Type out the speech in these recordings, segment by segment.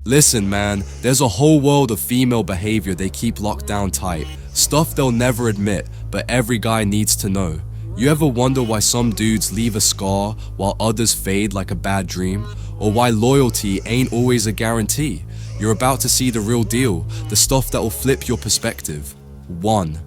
Listen man, there's a whole world of female behavior they keep locked down tight. Stuff they'll never admit, but every guy needs to know. You ever wonder why some dudes leave a scar while others fade like a bad dream? Or why loyalty ain't always a guarantee? You're about to see the real deal, the stuff that will flip your perspective. 1.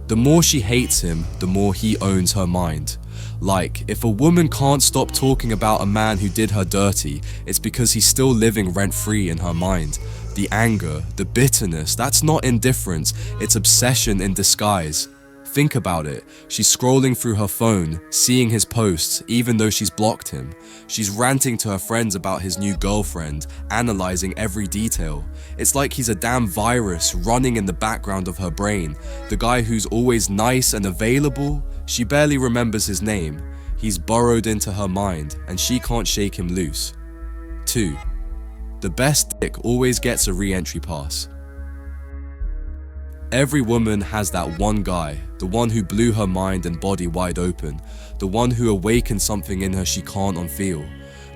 The more she hates him, the more he owns her mind. Like, if a woman can't stop talking about a man who did her dirty, it's because he's still living rent-free in her mind. The anger, the bitterness, that's not indifference, it's obsession in disguise. Think about it. She's scrolling through her phone, seeing his posts, even though she's blocked him. She's ranting to her friends about his new girlfriend, analyzing every detail. It's like he's a damn virus running in the background of her brain. The guy who's always nice and available, she barely remembers his name. He's burrowed into her mind, and she can't shake him loose. 2. The best dick always gets a re-entry pass. Every woman has that one guy, the one who blew her mind and body wide open, the one who awakened something in her she can't unfeel.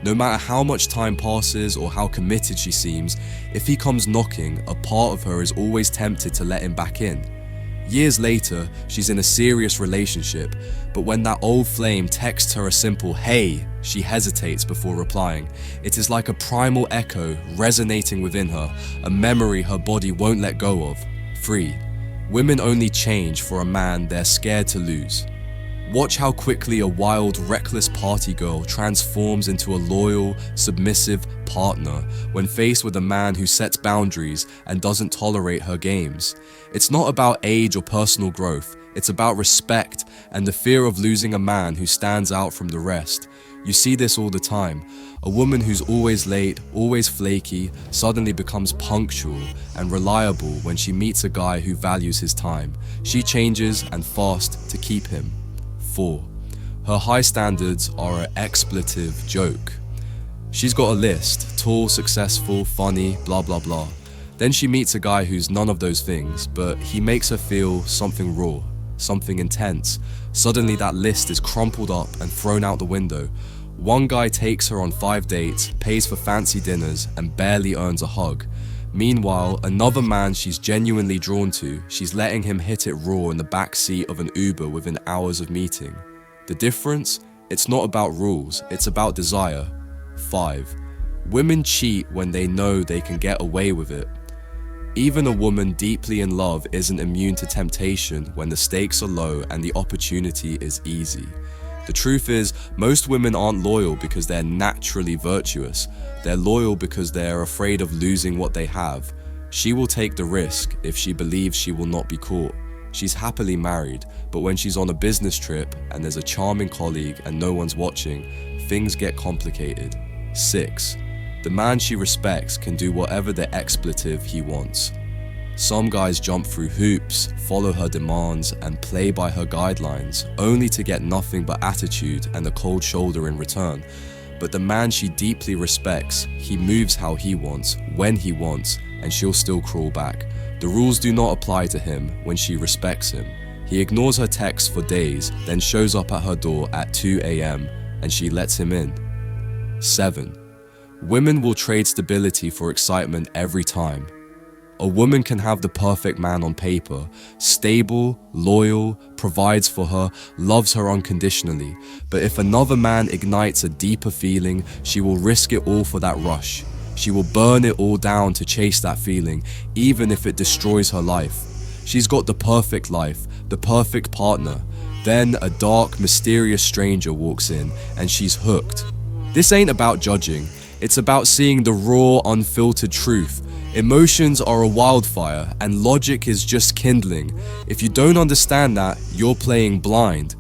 No matter how much time passes or how committed she seems, if he comes knocking, a part of her is always tempted to let him back in. Years later, she's in a serious relationship, but when that old flame texts her a simple "hey," she hesitates before replying. It is like a primal echo resonating within her, a memory her body won't let go of. 3. Women only change for a man they're scared to lose. Watch how quickly a wild, reckless party girl transforms into a loyal, submissive partner when faced with a man who sets boundaries and doesn't tolerate her games. It's not about age or personal growth, it's about respect and the fear of losing a man who stands out from the rest. You see this all the time. A woman who's always late, always flaky, suddenly becomes punctual and reliable when she meets a guy who values his time. She changes and fast to keep him. 4. Her high standards are an expletive joke. She's got a list: tall, successful, funny, blah blah blah. Then she meets a guy who's none of those things, but he makes her feel something raw, something intense. Suddenly that list is crumpled up and thrown out the window. One guy takes her on 5 dates, pays for fancy dinners, and barely earns a hug. Meanwhile, another man she's genuinely drawn to, she's letting him hit it raw in the back seat of an Uber within hours of meeting. The difference? It's not about rules, it's about desire. 5. Women cheat when they know they can get away with it. Even a woman deeply in love isn't immune to temptation when the stakes are low and the opportunity is easy. The truth is, most women aren't loyal because they're naturally virtuous. They're loyal because they're afraid of losing what they have. She will take the risk if she believes she will not be caught. She's happily married, but when she's on a business trip and there's a charming colleague and no one's watching, things get complicated. 6. The man she respects can do whatever the expletive he wants. Some guys jump through hoops, follow her demands, and play by her guidelines, only to get nothing but attitude and a cold shoulder in return. But the man she deeply respects, he moves how he wants, when he wants, and she'll still crawl back. The rules do not apply to him when she respects him. He ignores her texts for days, then shows up at her door at 2 a.m. and she lets him in. 7. Women will trade stability for excitement every time. A woman can have the perfect man on paper, stable, loyal, provides for her, loves her unconditionally. But if another man ignites a deeper feeling, she will risk it all for that rush. She will burn it all down to chase that feeling, even if it destroys her life. She's got the perfect life, the perfect partner. Then a dark, mysterious stranger walks in and she's hooked. This ain't about judging, it's about seeing the raw, unfiltered truth. Emotions are a wildfire and logic is just kindling. If you don't understand that, you're playing blind.